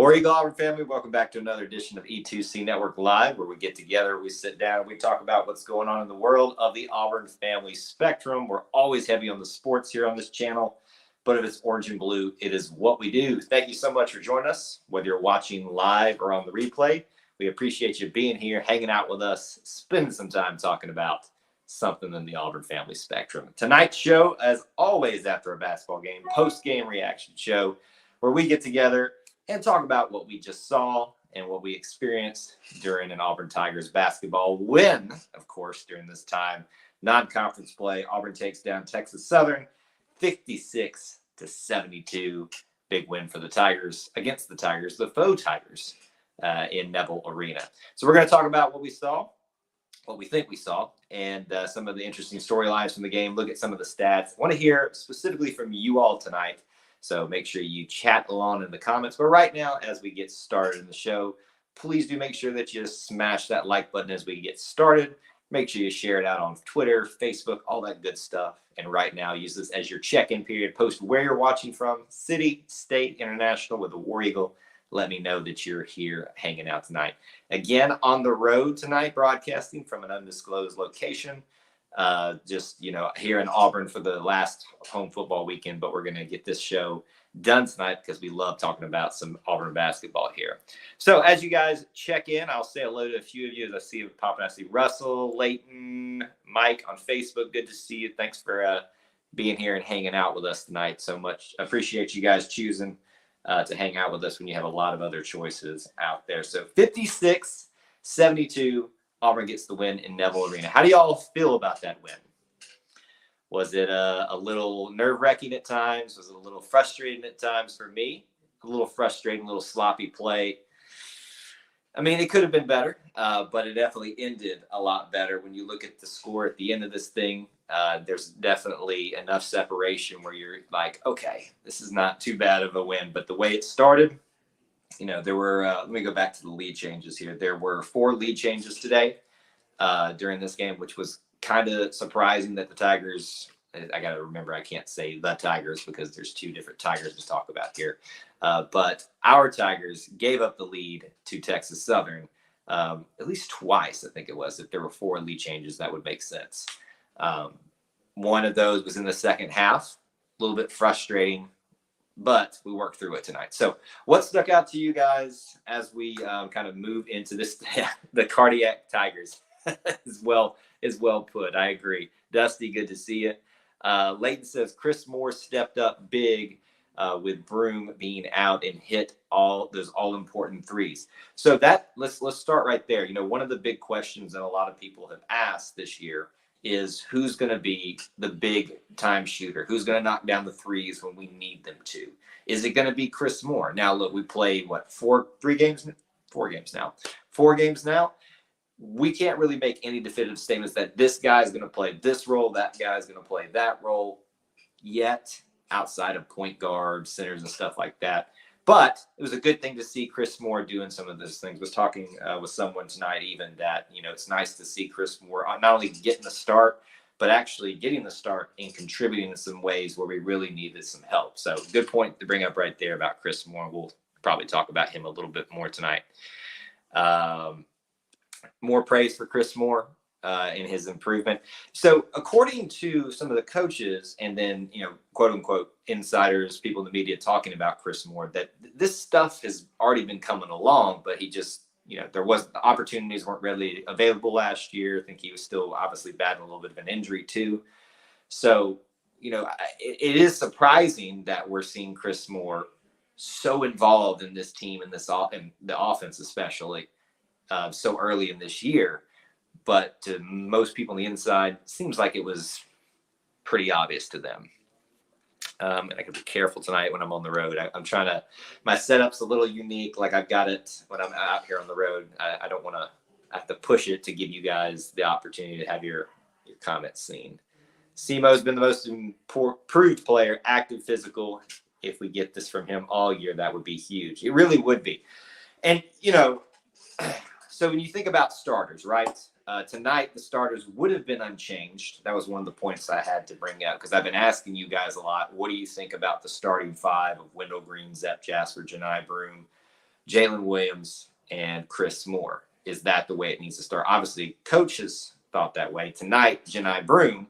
War Eagle Auburn family, welcome back to another edition of E2C Network Live, where we get together, we sit down, we talk about what's going on in the world of the Auburn family spectrum. We're always heavy on the sports here on this channel, but if it's orange and blue, it is what we do. Thank you so much for joining us, whether you're watching live or on the replay. We appreciate you being here, hanging out with us, spending some time talking about something in the Auburn family spectrum. Tonight's show, as always, after a basketball game, post-game reaction show, where we get together and talk about what we just saw and what we experienced during an Auburn Tigers basketball win, of course, during this time. Non-conference play, Auburn takes down Texas Southern 56-72. Big win for the Tigers against the Tigers, the faux Tigers, in Neville Arena. So we're going to talk about what we saw, what we think we saw, and some of the interesting storylines from the game, look at some of the stats. I want to hear specifically from you all tonight. So make sure you chat along in the comments. But right now, as we get started in the show, please do make sure that you smash that like button as we get started. Make sure you share it out on Twitter, Facebook, all that good stuff. And right now, use this as your check-in period. Post where you're watching from, city, state, international with the War Eagle. Let me know that you're here hanging out tonight. Again, on the road tonight, broadcasting from an undisclosed location. Here in Auburn for the last home football weekend, but we're going to get this show done tonight because we love talking about some Auburn basketball here. So as you guys check in, I'll say hello to a few of you as I see it popping. I see Russell, Leighton, Mike on Facebook. Good to see you. Thanks for being here and hanging out with us tonight so much. I appreciate you guys choosing to hang out with us when you have a lot of other choices out there. So 56-72. Auburn gets the win in Neville Arena. How do y'all feel about that win? Was it a little nerve-wracking at times? Was it a little frustrating at times for me? A little frustrating, a little sloppy play. I mean, it could have been better, but it definitely ended a lot better. When you look at the score at the end of this thing, there's definitely enough separation where you're like, okay, this is not too bad of a win. But the way it started, there were, let me go back to the lead changes here. There were 4 lead changes today during this game, which was kind of surprising that the Tigers, I got to remember, I can't say the Tigers because there's 2 different Tigers to talk about here. But our Tigers gave up the lead to Texas Southern at least twice, I think it was. If there were 4 lead changes, that would make sense. One of those was in the second half, a little bit frustrating, but we worked through it tonight. So what stuck out to you guys as we kind of move into this, the cardiac Tigers is well put. I agree. Dusty, good to see you. Leighton says Chris Moore stepped up big with Broom being out and hit all those all-important threes. So let's start right there. One of the big questions that a lot of people have asked this year is who's going to be the big time shooter? Who's going to knock down the threes when we need them to? Is it going to be Chris Moore? Now, look, we played, 4 games now. We can't really make any definitive statements that this guy's going to play this role, that guy's going to play that role yet, outside of point guard, centers, and stuff like that. But it was a good thing to see Chris Moore doing some of those things. I was talking with someone tonight even that, it's nice to see Chris Moore not only getting the start, but actually getting the start and contributing in some ways where we really needed some help. So good point to bring up right there about Chris Moore. We'll probably talk about him a little bit more tonight. More praise for Chris Moore in his improvement. So according to some of the coaches and then, quote unquote, insiders, people in the media talking about Chris Moore, that this stuff has already been coming along, but he just, the opportunities weren't readily available last year. I think he was still obviously battling a little bit of an injury too. So, it is surprising that we're seeing Chris Moore so involved in this team and in the offense, especially so early in this year. But to most people on the inside, it seems like it was pretty obvious to them. And I can be careful tonight when I'm on the road. My setup's a little unique. Like I've got it when I'm out here on the road. I don't want to have to push it to give you guys the opportunity to have your comments seen. Simo's been the most improved player, active, physical. If we get this from him all year, that would be huge. It really would be. And, so when you think about starters, right? Tonight, the starters would have been unchanged. That was one of the points I had to bring up because I've been asking you guys a lot. What do you think about the starting 5 of Wendell Green, Zep Jasper, Janai Broom, Jalen Williams and Chris Moore. Is that the way it needs to start? Obviously, coaches thought that way. Tonight, Janai Broome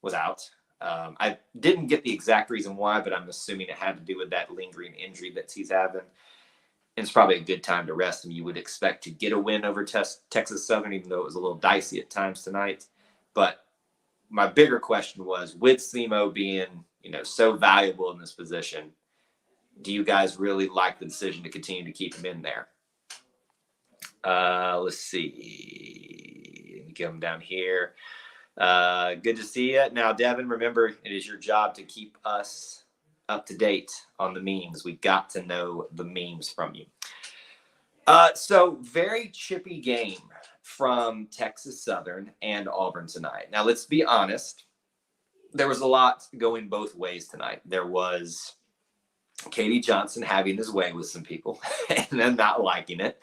was out. I didn't get the exact reason why, but I'm assuming it had to do with that lingering injury that he's having. And it's probably a good time to rest him. You would expect to get a win over Texas Southern, even though it was a little dicey at times tonight. But my bigger question was, with Simo being, so valuable in this position, do you guys really like the decision to continue to keep him in there? Let's see. Get him down here. Good to see you. Now, Devin, remember, it is your job to keep us up to date on the memes. We got to know the memes from you. So very chippy game from Texas Southern and Auburn tonight. Now, let's be honest. There was a lot going both ways tonight. There was Katie Johnson having his way with some people and then not liking it.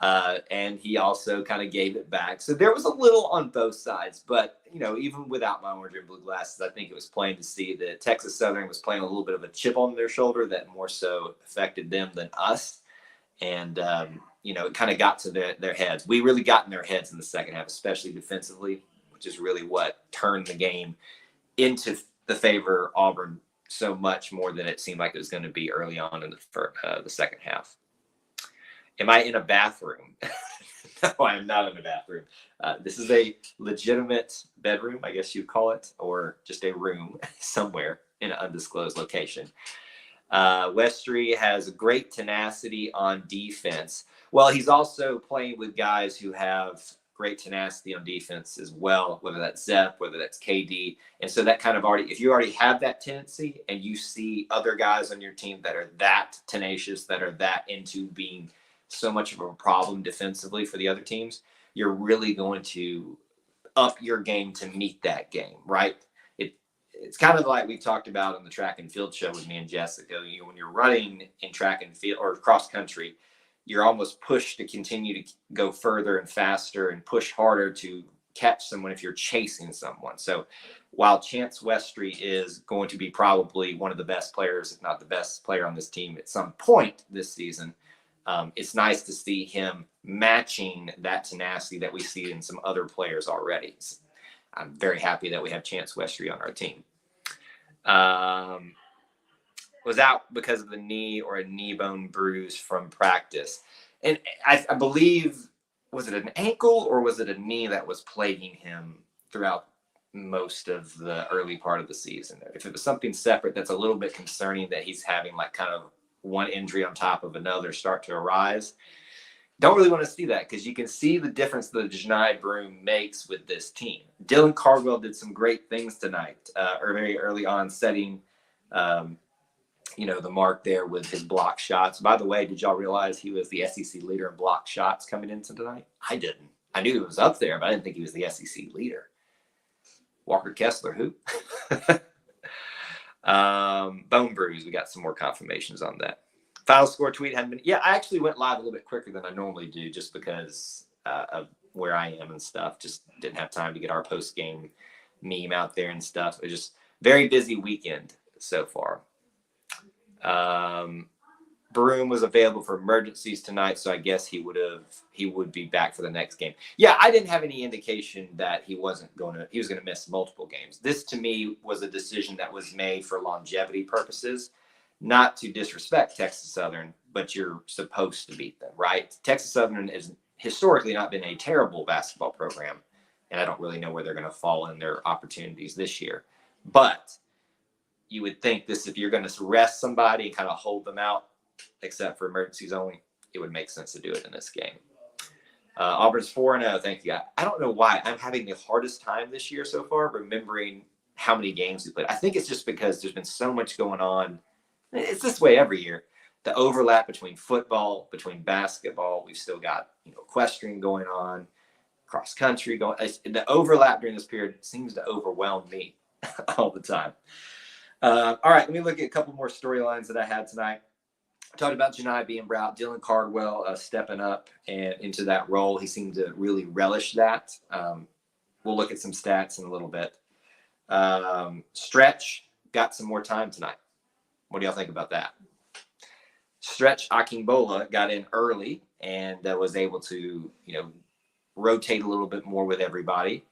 And he also kind of gave it back. So there was a little on both sides. But, even without my orange and blue glasses, I think it was plain to see that Texas Southern was playing a little bit of a chip on their shoulder that more so affected them than us. And, it kind of got to their heads. We really got in their heads in the second half, especially defensively, which is really what turned the game into the favor Auburn so much more than it seemed like it was going to be early on in the second half. Am I in a bathroom? No, I am not in a bathroom. This is a legitimate bedroom, I guess you'd call it, or just a room somewhere in an undisclosed location. Westry has great tenacity on defense. Well, he's also playing with guys who have great tenacity on defense as well, whether that's Zepp, whether that's KD. And so that kind of if you already have that tendency and you see other guys on your team that are that tenacious, that are that into being so much of a problem defensively for the other teams, you're really going to up your game to meet that game, right? It's kind of like we talked about on the track and field show with me and Jessica. When you're running in track and field or cross country, you're almost pushed to continue to go further and faster and push harder to catch someone if you're chasing someone. So while Chance Westry is going to be probably one of the best players, if not the best player on this team at some point this season, it's nice to see him matching that tenacity that we see in some other players already. I'm very happy that we have Chance Westry on our team. Was out because of the knee or a knee bone bruise from practice. And I believe, was it an ankle or was it a knee that was plaguing him throughout most of the early part of the season? If it was something separate, that's a little bit concerning that he's having like kind of one injury on top of another start to arise. Don't really want to see that because you can see the difference that Janai Broome makes with this team. Dylan Cardwell did some great things tonight, or very early on, setting, the mark there with his block shots. By the way, did y'all realize he was the SEC leader in block shots coming into tonight? I didn't. I knew he was up there, but I didn't think he was the SEC leader. Walker Kessler, who? Bone bruise. We got some more confirmations on that. Final score tweet hadn't been. Yeah, I actually went live a little bit quicker than I normally do just because of where I am and stuff. Just didn't have time to get our post-game meme out there and stuff. It was just very busy weekend so far. Broome was available for emergencies tonight, so I guess he would be back for the next game. Yeah, I didn't have any indication that he was going to miss multiple games. This to me was a decision that was made for longevity purposes. Not to disrespect Texas Southern, but you're supposed to beat them, right? Texas Southern has historically not been a terrible basketball program, and I don't really know where they're going to fall in their opportunities this year. But you would think if you're going to rest somebody and kind of hold them out, except for emergencies only, it would make sense to do it in this game. Auburn's 4-0. Thank you. I don't know why. I'm having the hardest time this year so far remembering how many games we played. I think it's just because there's been so much going on. It's this way every year. The overlap between football, between basketball, we've still got equestrian going on, cross country going. The overlap during this period seems to overwhelm me all the time. All right, let me look at a couple more storylines that I had tonight. I talked about Janai being out, Dylan Cardwell stepping up and into that role. He seemed to really relish that. We'll look at some stats in a little bit. Stretch got some more time tonight. What do y'all think about that? Stretch Akingbola got in early and was able to, rotate a little bit more with everybody.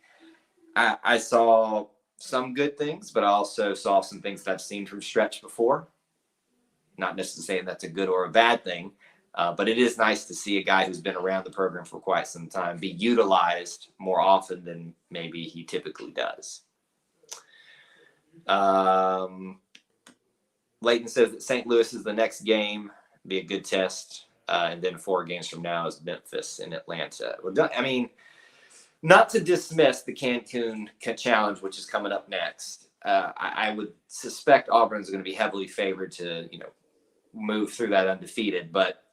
I saw some good things, but I also saw some things that I've seen from Stretch before. Not necessarily saying that's a good or a bad thing, but it is nice to see a guy who's been around the program for quite some time be utilized more often than maybe he typically does. Leighton says that St. Louis is the next game, be a good test, and then 4 games from now is Memphis and Atlanta. I mean, not to dismiss the Cancun Challenge, which is coming up next. I would suspect Auburn's going to be heavily favored to, move through that undefeated. But,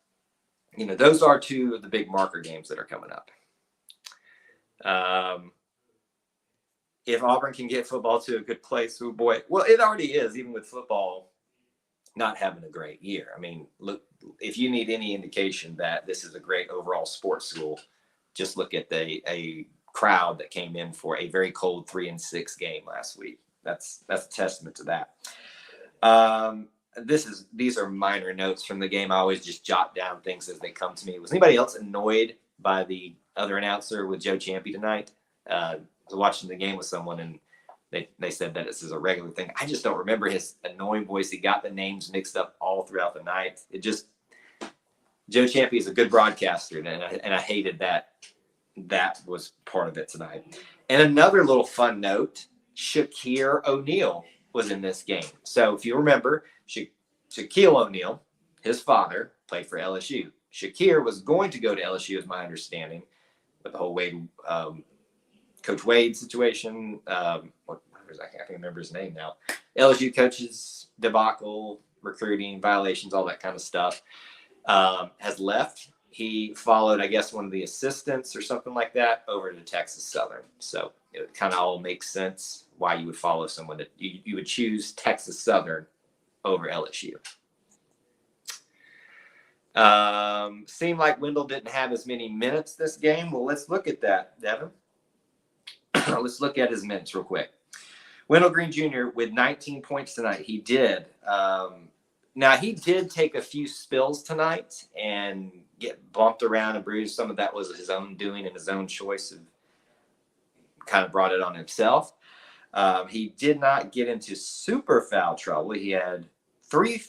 those are 2 of the big marker games that are coming up. If Auburn can get football to a good place, oh boy, well, it already is, even with football not having a great year. I mean, look, if you need any indication that this is a great overall sports school, just look at a crowd that came in for a very cold 3-6 game last week. That's a testament to that. These are minor notes from the game. I always just jot down things as they come to me. Was anybody else annoyed by the other announcer with Joe Ciampi tonight? I was watching the game with someone and they said that this is a regular thing. I just don't remember his annoying voice. He got the names mixed up all throughout the night. Joe Ciampi is a good broadcaster, and I hated that. That was part of it tonight. And another little fun note, Shaquille O'Neal was in this game. So if you remember, Shaquille O'Neal, his father, played for LSU. Shakir was going to go to LSU, is my understanding, with the whole Coach Wade situation. I can't remember his name now. LSU coaches debacle, recruiting violations, all that kind of stuff. Has left. He followed, I guess, one of the assistants or something like that over to Texas Southern. So it kind of all makes sense why you would follow someone that you would choose Texas Southern over LSU. Seemed like Wendell didn't have as many minutes this game. Well, let's look at that, Devin. Let's look at his minutes real quick. Wendell Green Jr. with 19 points tonight. He did. Now, he did take a few spills tonight and get bumped around and bruised. Some of that was his own doing and his own choice of kind of brought it on himself. He did not get into super foul trouble. He had 3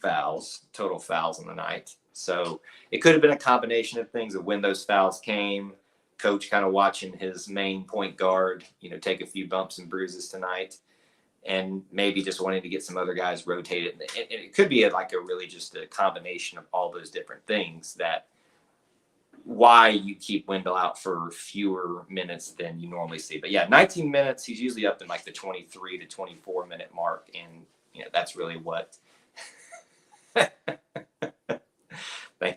total fouls on the night. So it could have been a combination of things of when those fouls came, coach kind of watching his main point guard, take a few bumps and bruises tonight, and maybe just wanting to get some other guys rotated. And it could be really just a combination of all those different things that why you keep Wendell out for fewer minutes than you normally see. But yeah, 19 minutes, he's usually up in the 23 to 24 minute mark. And, that's really what, thank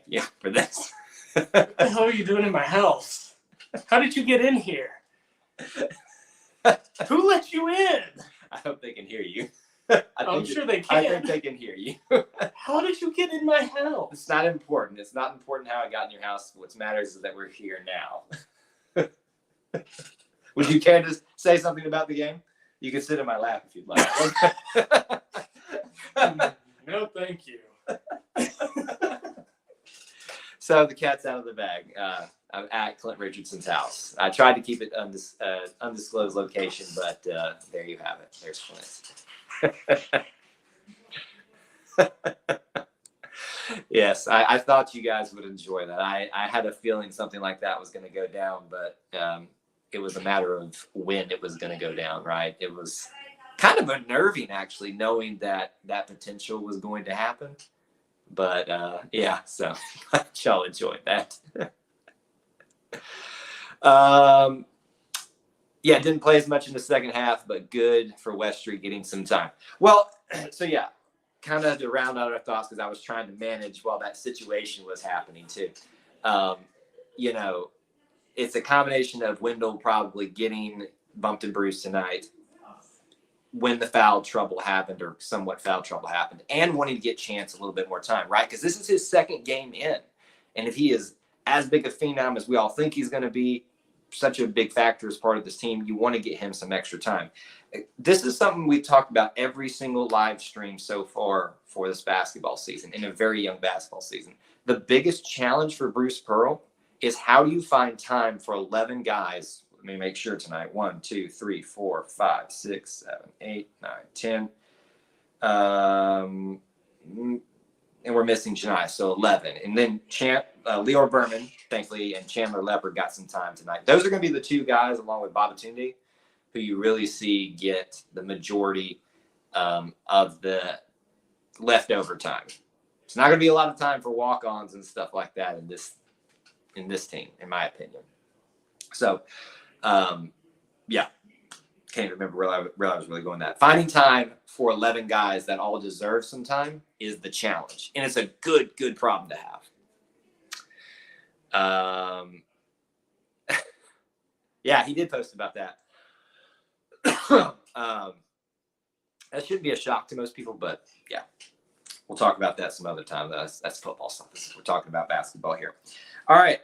you for this. What the hell are you doing in my house? How did you get in here? Who let you in? I hope they can hear you. I'm sure they can. I think they can hear you. How did you get in my house? It's not important. It's not important how I got in your house. What matters is that we're here now. Would you care to say something about the game? You can sit in my lap if you'd like. No, thank you. So the cat's out of the bag. I'm at Clint Richardson's house. I tried to keep it undisclosed location, but there you have it. There's Clint. Yes, I thought you guys would enjoy that. I had a feeling something like that was going to go down, but it was a matter of when it was going to go down, right? It was kind of unnerving, actually, knowing that potential was going to happen. But, yeah, so y'all enjoyed that. Yeah, didn't play as much in the second half, but good for West Street getting some time. Well, so yeah, kind of to round out our thoughts, because I was trying to manage while that situation was happening too. It's a combination of Wendell probably getting bumped and bruised tonight when the foul trouble happened, or somewhat foul trouble happened, and wanting to get Chance a little bit more time, right? Because this is his second game in. And if he is as big a phenom as we all think he's going to be, such a big factor as part of this team, you want to get him some extra time. this is something we've talked about every single live stream so far for this basketball season, in a very young basketball season. The biggest challenge for Bruce Pearl is how do you find time for 11 guys? Let me make sure tonight. 1, 2, 3, 4, 5, 6, 7, 8, 9, 10. And we're missing Janai, so 11. And then Leor Berman, thankfully, and Chandler Leopard got some time tonight. Those are going to be the two guys, along with Babatunde, who you really see get the majority of the leftover time. It's not going to be a lot of time for walk-ons and stuff like that in this team, in my opinion. So, yeah. Can't remember where I was really going that. Finding time for 11 guys that all deserve some time is the challenge. And it's a good problem to have. Yeah, he did post about that. That shouldn't be a shock to most people, but yeah, we'll talk about that some other time. That's football stuff. We're talking about basketball here. All right.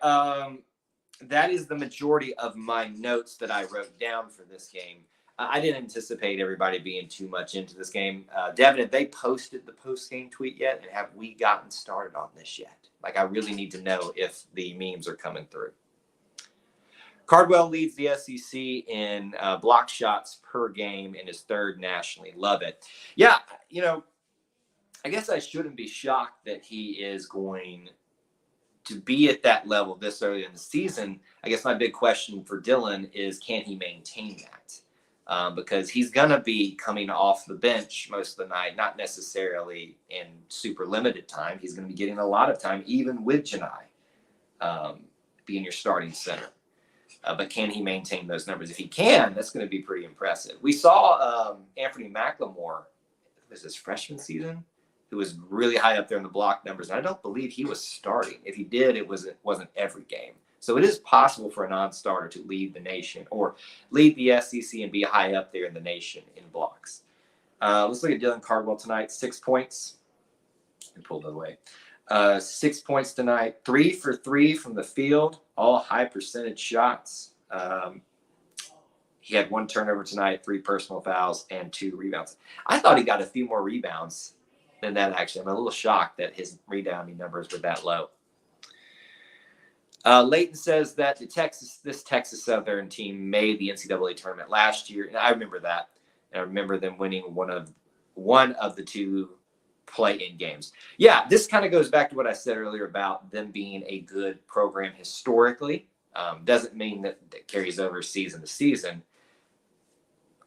That is the majority of my notes that I wrote down for this game. I didn't anticipate everybody being too much into this game. Devin, have they posted the post-game tweet yet? And have we gotten started on this yet? Like, I really need to know if the memes are coming through. Cardwell leads the SEC in block shots per game and is third nationally. Love it. Yeah, I guess I shouldn't be shocked that he is going to be at that level this early in the season. I guess my big question for Dylan is, can he maintain that? Because he's going to be coming off the bench most of the night, not necessarily in super limited time. He's going to be getting a lot of time, even with Janai being your starting center. But can he maintain those numbers? If he can, that's going to be pretty impressive. We saw Anthony McLemore, this is freshman season, who was really high up there in the block numbers. And I don't believe he was starting. If he did, it wasn't every game. So it is possible for a non-starter to lead the nation or lead the SEC and be high up there in the nation in blocks. Let's look at Dylan Cardwell tonight. 6 points. And pull that away. 6 points tonight. 3 for 3 from the field. All high percentage shots. He had 1 turnover tonight, 3 personal fouls, and 2 rebounds. I thought he got a few more rebounds than that, actually. I'm a little shocked that his rebounding numbers were that low. Leighton says that this Texas Southern team made the NCAA tournament last year, and I remember that. And I remember them winning one of the 2 play-in games. Yeah, this kind of goes back to what I said earlier about them being a good program historically. Doesn't mean that carries over season to season.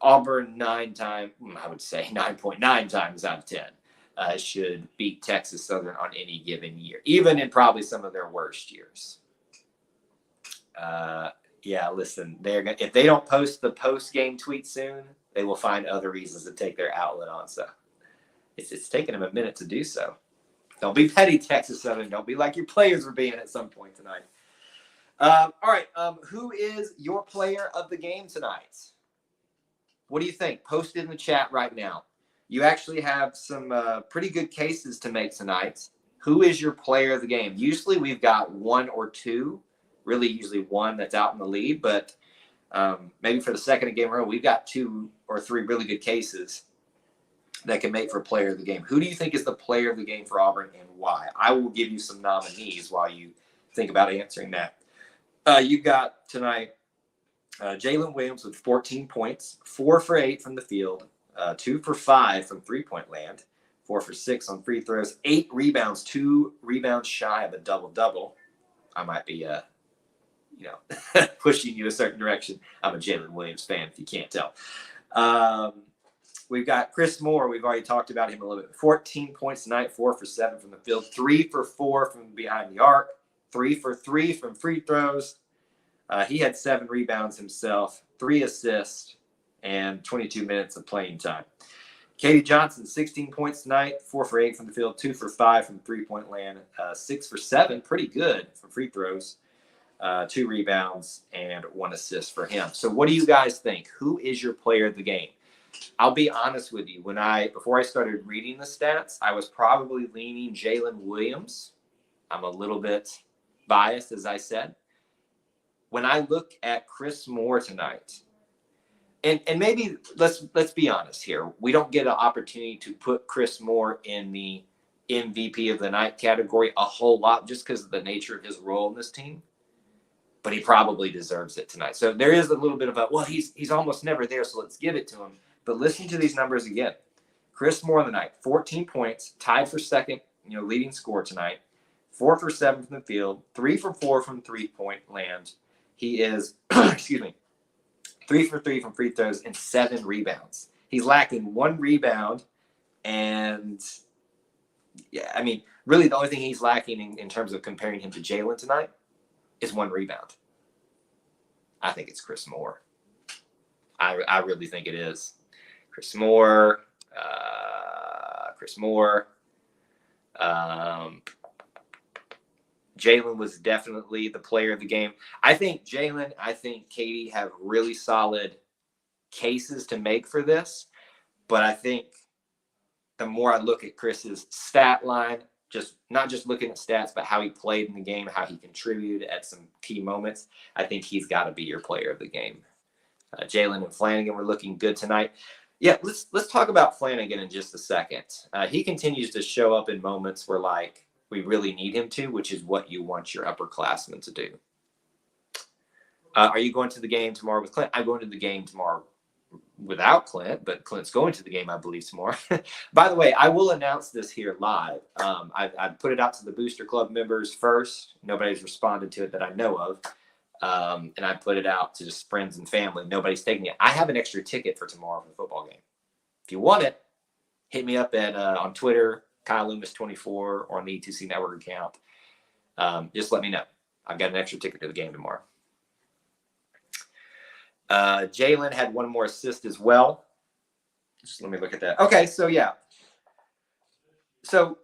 Auburn 9.9 times out of 10 should beat Texas Southern on any given year, even in probably some of their worst years. Yeah, listen, if they don't post the post-game tweet soon, they will find other reasons to take their outlet on. So it's taking them a minute to do so. Don't be petty, Texas Southern. Don't be like your players were being at some point tonight. All right, who is your player of the game tonight? What do you think? Post it in the chat right now. You actually have some pretty good cases to make tonight. Who is your player of the game? Usually we've got 1 or 2. Really, usually 1 that's out in the lead, but maybe for the second game in a row, we've got 2 or 3 really good cases that can make for player of the game. Who do you think is the player of the game for Auburn and why? I will give you some nominees while you think about answering that. You got tonight Jalen Williams with 14 points, 4 for 8 from the field, 2 for 5 from three-point land, 4 for 6 on free throws, 8 rebounds, 2 rebounds shy of a double-double. I might be pushing you a certain direction. I'm a Jalen Williams fan, if you can't tell. We've got Chris Moore. We've already talked about him a little bit. 14 points tonight, 4 for 7 from the field, 3 for 4 from behind the arc, 3 for 3 from free throws. He had 7 rebounds himself, 3 assists, and 22 minutes of playing time. Katie Johnson, 16 points tonight, 4 for 8 from the field, 2 for 5 from three-point land, 6 for 7, pretty good from free throws. 2 rebounds and 1 assist for him. So what do you guys think? Who is your player of the game? I'll be honest with you. Before I started reading the stats, I was probably leaning Jalen Williams. I'm a little bit biased, as I said. When I look at Chris Moore tonight, And maybe let's be honest here. We don't get an opportunity to put Chris Moore in the MVP of the night category a whole lot just because of the nature of his role in this team. But he probably deserves it tonight. So there is a little bit of a, well, he's almost never there, so let's give it to him. But listen to these numbers again. Chris Moore on the night, 14 points, tied for second, leading scorer tonight. 4 for 7 from the field, 3 for 4 from three-point land. He is, 3 for 3 from free throws and 7 rebounds. He's lacking 1 rebound, and really the only thing he's lacking in terms of comparing him to Jalen tonight is 1 rebound. I think it's Chris Moore. I really think it is. Chris Moore. Jalen was definitely the player of the game. I think Jalen, Katie have really solid cases to make for this. But I think the more I look at Chris's stat line, not just looking at stats, but how he played in the game, how he contributed at some key moments, I think he's got to be your player of the game. Jalen and Flanagan were looking good tonight. Yeah, let's talk about Flanagan in just a second. He continues to show up in moments where we really need him to, which is what you want your upperclassmen to do. Are you going to the game tomorrow with Clint? I'm going to the game tomorrow without Clint, but Clint's going to the game, I believe, tomorrow. By the way, I will announce this here live. I put it out to the Booster Club members first. Nobody's responded to it that I know of. And I put it out to just friends and family. Nobody's taking it. I have an extra ticket for tomorrow for the football game. If you want it, hit me up on Twitter, Kyle Loomis 24, or on the E2C Network account. Just let me know. I've got an extra ticket to the game tomorrow. Jalen had 1 more assist as well. Just let me look at that. Okay, so yeah. So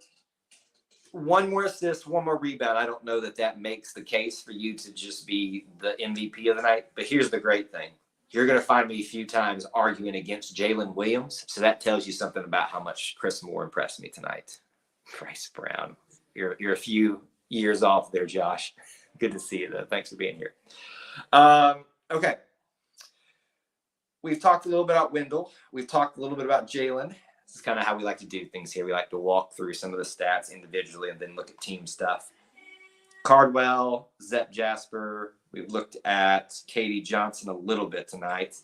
1 more assist, 1 more rebound. I don't know that makes the case for you to just be the MVP of the night. But here's the great thing. You're going to find me a few times arguing against Jalen Williams. So that tells you something about how much Chris Moore impressed me tonight. Bryce Brown. You're a few years off there, Josh. Good to see you, though. Thanks for being here. Okay. We've talked a little bit about Wendell. We've talked a little bit about Jalen. This is kind of how we like to do things here. We like to walk through some of the stats individually and then look at team stuff. Cardwell, Zep Jasper. We've looked at Katie Johnson a little bit tonight.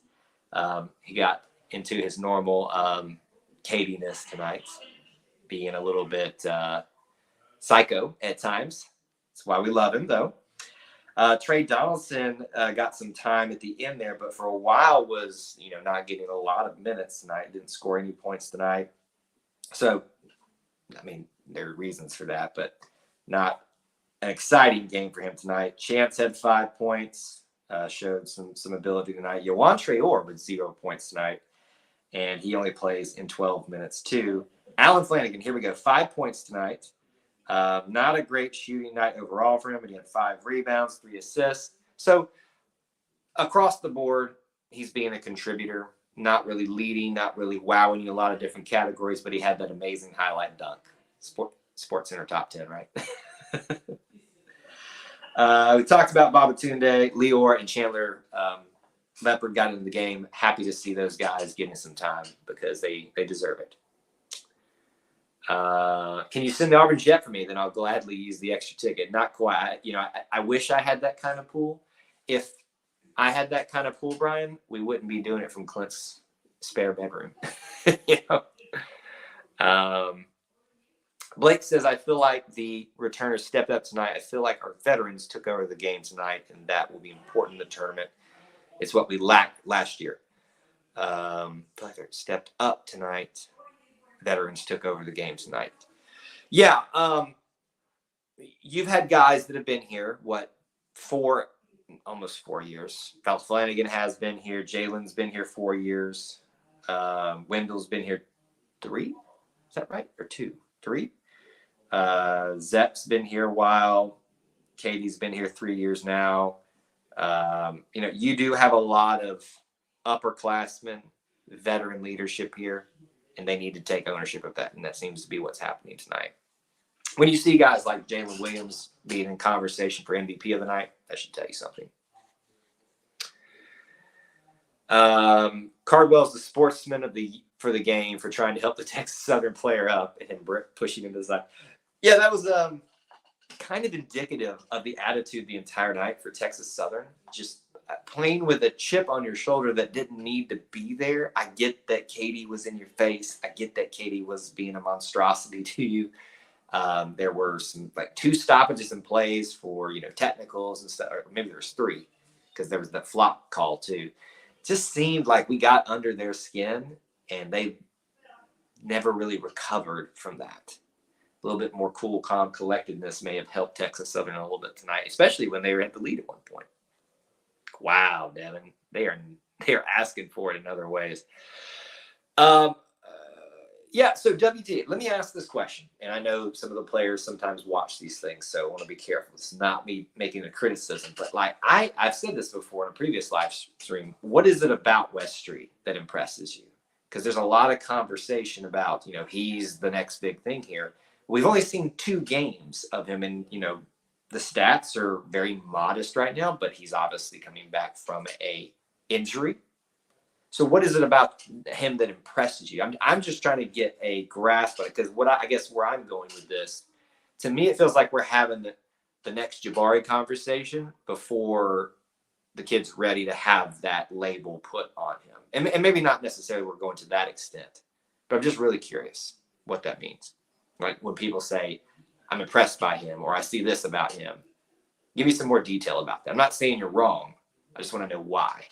He got into his normal Katie-ness tonight, being a little bit psycho at times. That's why we love him, though. Trey Donaldson got some time at the end there, but for a while was, not getting a lot of minutes tonight. Didn't score any points tonight. So, there are reasons for that, but not an exciting game for him tonight. Chance had 5 points, showed some ability tonight. Yawan Traore with 0 points tonight, and he only plays in 12 minutes too. Alan Flanagan, here we go, 5 points tonight. Not a great shooting night overall for him, but he had 5 rebounds, 3 assists. So across the board, he's being a contributor, not really leading, not really wowing you a lot of different categories, but he had that amazing highlight dunk. Sports Center top 10, right? We talked about Babatunde, Lior, and Chandler Leopard got into the game. Happy to see those guys getting some time because they deserve it. Can you send the Auburn Jet for me? Then I'll gladly use the extra ticket. Not quite. I wish I had that kind of pool. If I had that kind of pool, Brian, we wouldn't be doing it from Clint's spare bedroom. Blake says, I feel like the returners stepped up tonight. I feel like our veterans took over the game tonight, and that will be important in the tournament. It's what we lacked last year. I feel like they stepped up tonight. Veterans took over the game tonight. Yeah, you've had guys that have been here, almost 4 years. Cal Flanagan has been here. Jalen's been here 4 years. Wendell's been here 3. Is that right? Or 2? 3? Zep's been here a while. Katie's been here 3 years now. You do have a lot of upperclassmen, veteran leadership here, and they need to take ownership of that, and that seems to be what's happening tonight. When you see guys like Jalen Williams being in conversation for MVP of the night, that should tell you something. Cardwell's the sportsman for the game for trying to help the Texas Southern player up and pushing him to the side. Yeah, that was kind of indicative of the attitude the entire night for Texas Southern. Just playing with a chip on your shoulder that didn't need to be there. I get that Katie was in your face. I get that Katie was being a monstrosity to you. There were some 2 stoppages in plays for technicals and stuff. Or maybe there was 3 because there was that flop call too. Just seemed like we got under their skin and they never really recovered from that. A little bit more cool, calm collectedness may have helped Texas Southern a little bit tonight, especially when they were at the lead at one point. Wow, Devin, they are asking for it in other ways. Yeah, so WT, let me ask this question. And I know some of the players sometimes watch these things, so I want to be careful. It's not me making a criticism, but I've said this before in a previous live stream. What is it about West Street that impresses you? Because there's a lot of conversation about, he's the next big thing here. We've only seen 2 games of him, and, the stats are very modest right now, but he's obviously coming back from a injury. So what is it about him that impresses you? I'm just trying to get a grasp of it, because I guess where I'm going with this, to me, it feels like we're having the next Jabari conversation before the kid's ready to have that label put on him. And maybe not necessarily we're going to that extent, but I'm just really curious what that means. Like when people say, I'm impressed by him, or I see this about him. Give me some more detail about that. I'm not saying you're wrong. I just want to know why.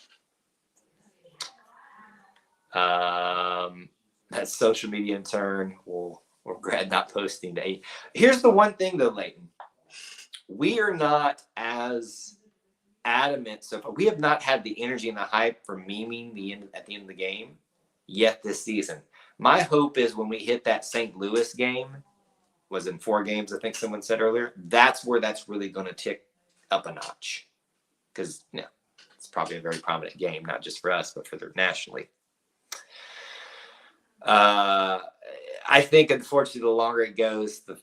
That social media in turn will regret not posting to 8. Here's the one thing though, Leighton. We are not as adamant so far. We have not had the energy and the hype for memeing at the end of the game yet this season. My hope is when we hit that St. Louis game, was in 4 games, I think someone said earlier, that's where that's really going to tick up a notch. Because it's probably a very prominent game, not just for us, but for the nationally. I think, unfortunately, the longer it goes, the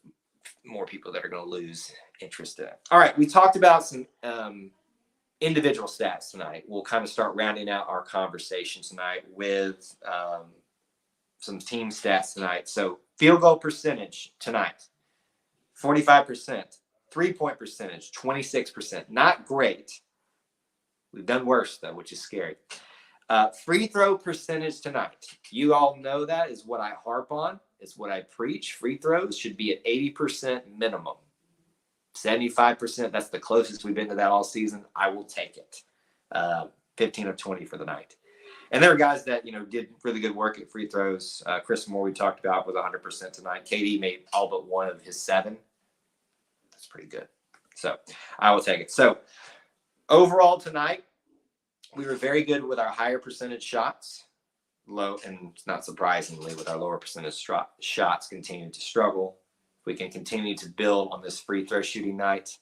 more people that are going to lose interest in it. All right, we talked about some individual stats tonight. We'll kind of start rounding out our conversation tonight with some team stats tonight. So field goal percentage tonight, 45%. 3-point percentage, 26%. Not great. We've done worse, though, which is scary. Free throw percentage tonight. You all know that is what I harp on. It's what I preach. Free throws should be at 80% minimum. 75%, that's the closest we've been to that all season. I will take it. 15 of 20 for the night. And there were guys that, did really good work at free throws. Chris Moore, we talked about, with 100% tonight. KD made all but 1 of his 7. That's pretty good. So I will take it. So overall tonight, we were very good with our higher percentage shots. Low, and not surprisingly, with our lower percentage shots continuing to struggle. If we can continue to build on this free throw shooting night,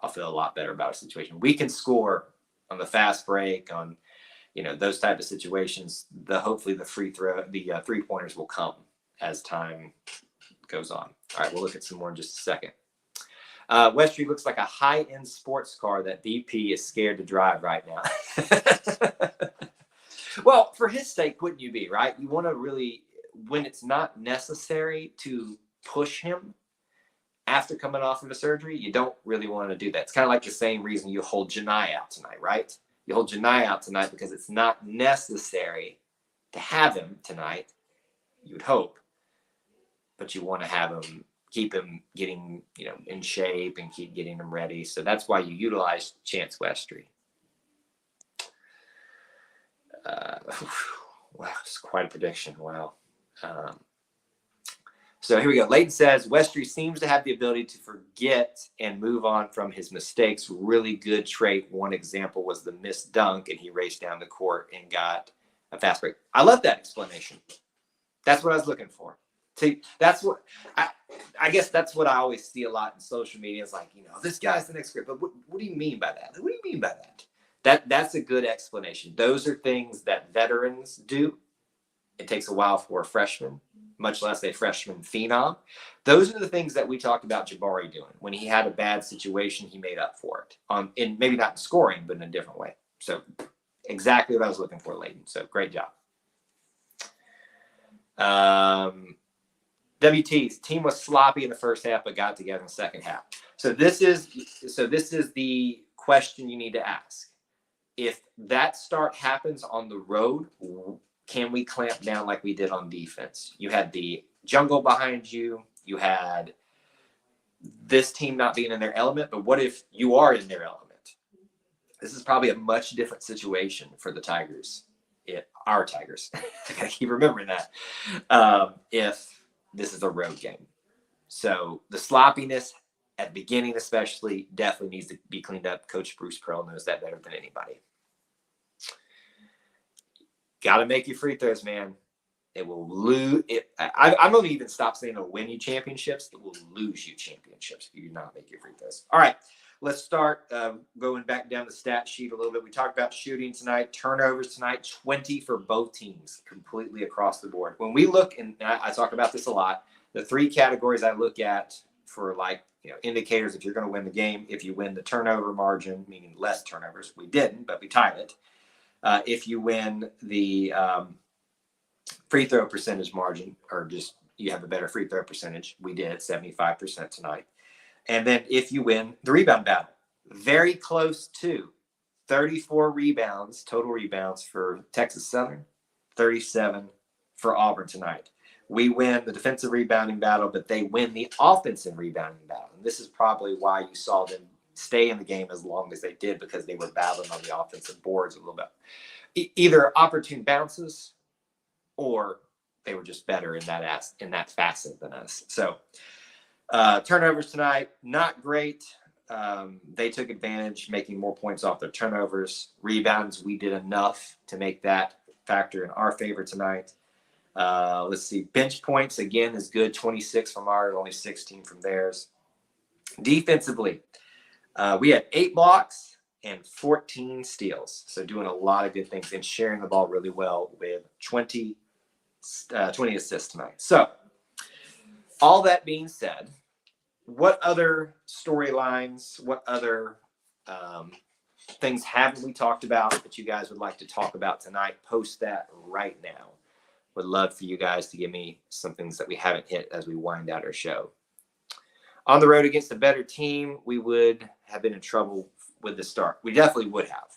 I'll feel a lot better about our situation. We can score on the fast break, on those type of situations. Hopefully the 3-pointers will come as time goes on. All right, we'll look at some more in just a second. West Street looks like a high-end sports car that VP is scared to drive right now. Well, for his sake, wouldn't you be, right? You want to really, when it's not necessary to push him after coming off of a surgery, you don't really want to do that. It's kind of like the same reason you hold Janai out tonight, right? You hold Janai out tonight because it's not necessary to have him tonight, you would hope. But you want to have him, keep him getting, in shape and keep getting him ready. So that's why you utilize Chance Westry. Wow, it's quite a prediction. Wow. So here we go. Leighton says, Westry seems to have the ability to forget and move on from his mistakes. Really good trait. One example was the missed dunk, and he raced down the court and got a fast break. I love that explanation. That's what I was looking for. See, that's what I guess that's what I always see a lot in social media. It's like, this guy's the next great. But what do you mean by that? What do you mean by that? That's a good explanation. Those are things that veterans do. It takes a while for a freshman, much less a freshman phenom. Those are the things that we talked about Jabari doing. When he had a bad situation, he made up for it. In maybe not in scoring, but in a different way. So exactly what I was looking for, Layden. So great job. WT's team was sloppy in the first half, but got together in the second half. So this is the question you need to ask. If that start happens on the road, can we clamp down like we did on defense? You had the jungle behind you. You had this team not being in their element, but what if you are in their element? This is probably a much different situation for the Tigers. Our Tigers. I gotta keep remembering that. If this is a road game. So the sloppiness at the beginning especially definitely needs to be cleaned up. Coach Bruce Pearl knows that better than anybody. Got to make your free throws, man. It will lose. I'm going to even stop saying it'll win you championships. It will lose you championships if you do not make your free throws. All right, let's start going back down the stat sheet a little bit. We talked about shooting tonight, turnovers tonight, 20 for both teams, completely across the board. When we look, and I talk about this a lot, the three categories I look at for indicators if you're going to win the game, if you win the turnover margin, meaning less turnovers. We didn't, but we tied it. If you win the free throw percentage margin, or just you have a better free throw percentage, we did 75% tonight. And then if you win the rebound battle, very close to 34 rebounds, total rebounds for Texas Southern, 37 for Auburn tonight. We win the defensive rebounding battle, but they win the offensive rebounding battle. And this is probably why you saw them stay in the game as long as they did, because they were battling on the offensive boards a little bit. Either opportune bounces, or they were just better in that facet than us. So turnovers tonight, not great. They took advantage, making more points off their turnovers. Rebounds, we did enough to make that factor in our favor tonight. Let's see. Bench points, again, is good. 26 from ours, only 16 from theirs. Defensively, we had 8 blocks and 14 steals. So doing a lot of good things and sharing the ball really well with 20 assists tonight. So all that being said, what other storylines, what other things haven't we talked about that you guys would like to talk about tonight? Post that right now. Would love for you guys to give me some things that we haven't hit as we wind out our show. On the road against a better team, we would have been in trouble with the start. We definitely would have.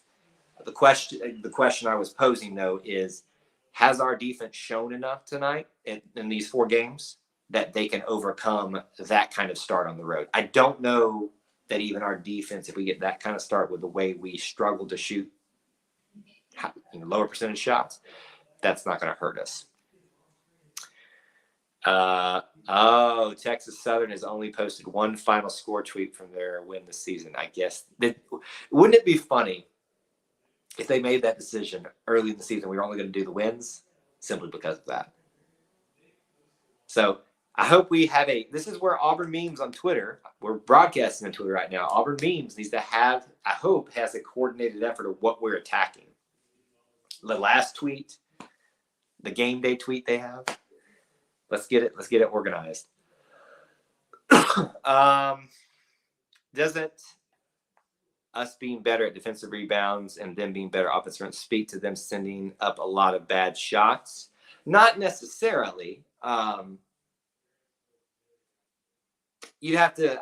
The question I was posing, though, is has our defense shown enough tonight in these 4 games that they can overcome that kind of start on the road? I don't know that even our defense, if we get that kind of start with the way we struggle to shoot lower percentage shots, that's not going to hurt us. Texas Southern has only posted one final score tweet from their win this season. I guess wouldn't it be funny if they made that decision early in the season? We were only going to do the wins simply because of that. So I hope we have this is where Auburn Memes on Twitter, we're broadcasting on Twitter right now. Auburn Memes needs to have, I hope, has a coordinated effort of what we're attacking. The last tweet, the game day tweet they have. Let's get it organized. Doesn't us being better at defensive rebounds and them being better offensive speak to them sending up a lot of bad shots? Not necessarily. You'd have to.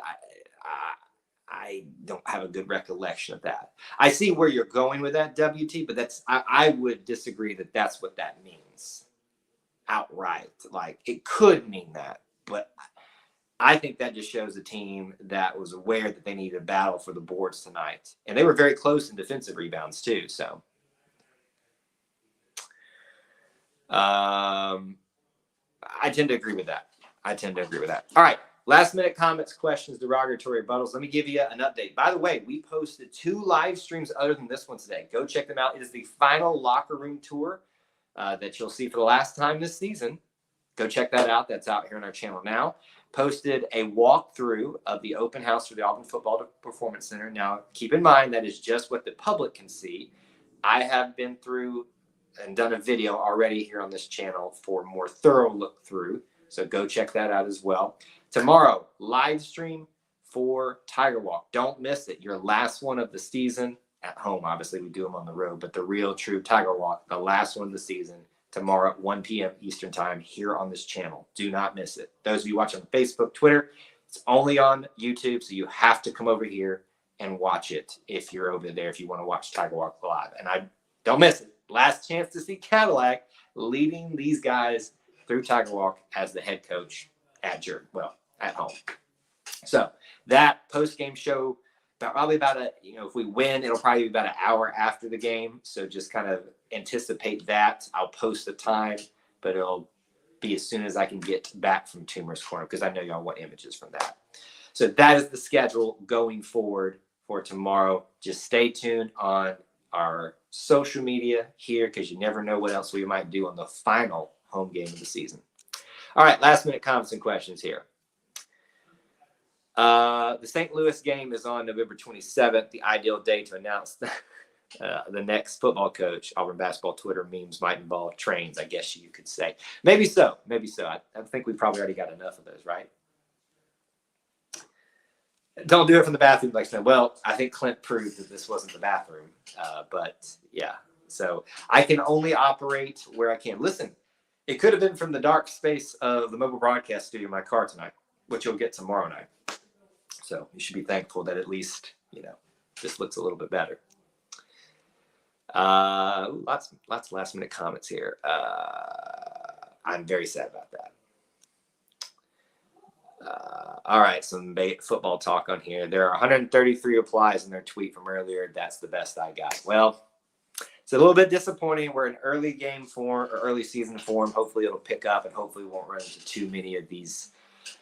I don't have a good recollection of that. I see where you're going with that, WT, but I would disagree that that's what that means outright. Like, it could mean that, but I think that just shows a team that was aware that they needed a battle for the boards tonight. And they were very close in defensive rebounds too. So I tend to agree with that. All right. Last minute comments, questions, derogatory rebuttals. Let me give you an update. By the way, we posted 2 live streams other than this one today. Go check them out. It is the final locker room tour that you'll see for the last time this season. Go check that out. That's out here on our channel now. Posted a walkthrough of the open house for the Auburn Football Performance Center. Now, keep in mind that is just what the public can see. I have been through and done a video already here on this channel for a more thorough look through. So go check that out as well. Tomorrow, live stream for Tiger Walk. Don't miss it. Your last one of the season. at home. Obviously, we do them on the road, but the real true Tiger Walk, the last one of the season, tomorrow at 1 p.m. Eastern time here on this channel. Do not miss it. Those of you watching on Facebook, Twitter, it's only on YouTube, so you have to come over here and watch it if you're over there, if you want to watch Tiger Walk live. And I don't miss it. Last chance to see Cadillac leading these guys through Tiger Walk as the head coach at home. So that post-game show, probably about if we win, it'll probably be about an hour after the game. So just kind of anticipate that. I'll post the time, but it'll be as soon as I can get back from Tumor's Corner because I know y'all want images from that. So that is the schedule going forward for tomorrow. Just stay tuned on our social media here because you never know what else we might do on the final home game of the season. All right, last minute comments and questions here. The St. Louis game is on November 27th, the ideal day to announce the next football coach. Auburn basketball Twitter memes might involve trains, I guess you could say. Maybe so. I think we probably already got enough of those, right? Don't do it from the bathroom. Well, I think Clint proved that this wasn't the bathroom. But yeah, so I can only operate where I can. Listen, it could have been from the dark space of the mobile broadcast studio in my car tonight, which you'll get tomorrow night. So you should be thankful that at least, this looks a little bit better. Lots of last minute comments here. I'm very sad about that. All right, some football talk on here. There are 133 replies in their tweet from earlier. That's the best I got. Well, it's a little bit disappointing. We're in early game form or early season form. Hopefully it'll pick up and hopefully we won't run into too many of these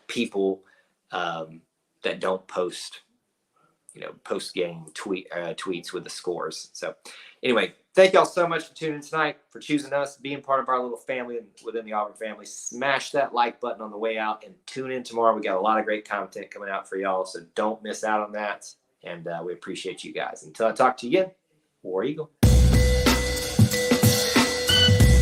people that don't post post-game tweets with the scores. So anyway, thank y'all so much for tuning in tonight, for choosing us, being part of our little family within the Auburn family. Smash that like button on the way out and tune in tomorrow. We got a lot of great content coming out for y'all, so don't miss out on that. And we appreciate you guys. Until I talk to you again, War Eagle.